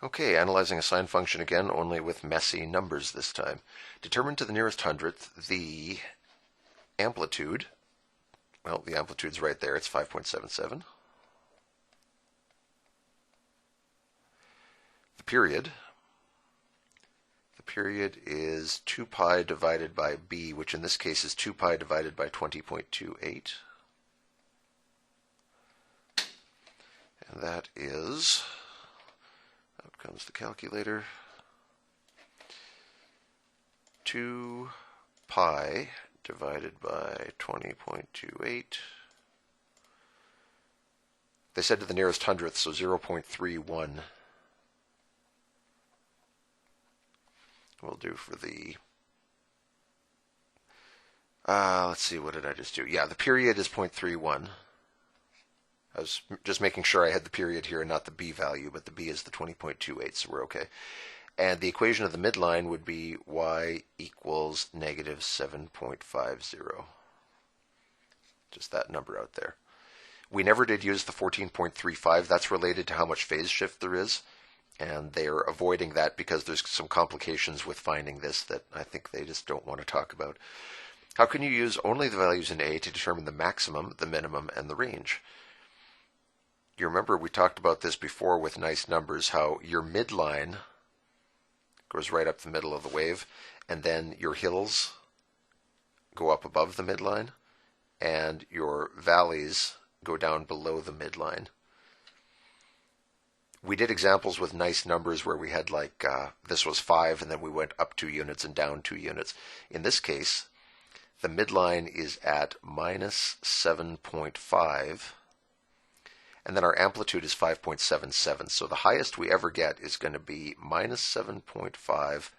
Okay, analyzing a sine function again, only with messy numbers this time. Determine to the nearest hundredth the amplitude. Well, the amplitude's right there. It's 5.77. The period. The period is 2 pi divided by b, which in this case is 2 pi divided by 20.28. And that is, out comes the calculator, 2 pi divided by 20.28. They said to the nearest hundredth, so 0.31. We'll do for the, let's see, what did I just do? Yeah, the period is 0.31. I was just making sure I had the period here and not the b value, but the b is the 20.28, so we're okay. And the equation of the midline would be y equals negative 7.50. Just that number out there. We never did use the 14.35. That's related to how much phase shift there is. And they're avoiding that because there's some complications with finding this that I think they just don't want to talk about. How can you use only the values in A to determine the maximum, the minimum, and the range? You remember we talked about this before with nice numbers, how your midline goes right up the middle of the wave, and then your hills go up above the midline, and your valleys go down below the midline. We did examples with nice numbers where we had like, this was 5, and then we went up 2 units and down 2 units. In this case, the midline is at minus 7.5, and then our amplitude is 5.77. So the highest we ever get is going to be minus 7.5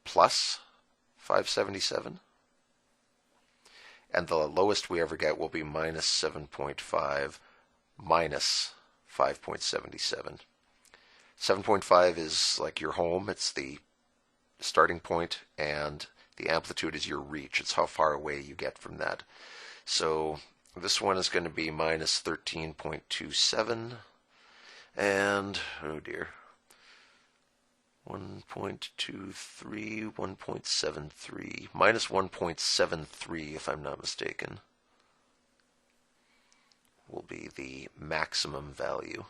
plus 577. And the lowest we ever get will be minus 7.5 minus 5.77. 7.5 is like your home. It's the starting point, and the amplitude is your reach. It's how far away you get from that. So this one is going to be minus 13.27, and, oh dear, 1.23, 1.73, minus 1.73 if I'm not mistaken, will be the maximum value.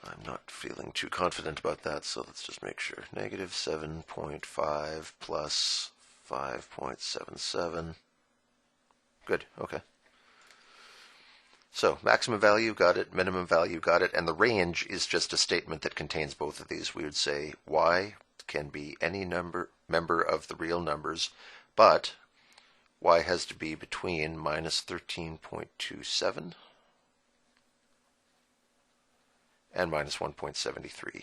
I'm not feeling too confident about that, so let's just make sure. Negative 7.5 plus 5.77. Good, okay. So, maximum value, got it. Minimum value, got it. And the range is just a statement that contains both of these. We would say y can be any member of the real numbers, but y has to be between minus 13.27 and minus 1.73.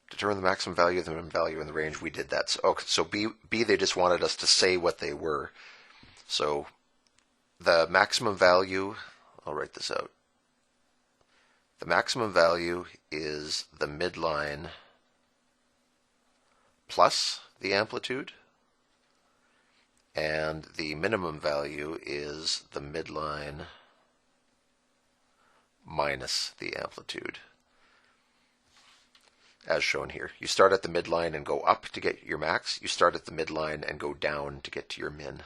Determine the maximum value, the minimum value, and the range. We did that. So B, they just wanted us to say what they were. So the maximum value, I'll write this out. The maximum value is the midline plus the amplitude, and the minimum value is the midline minus the amplitude, as shown here. You start at the midline and go up to get your max. You start at the midline and go down to get to your min.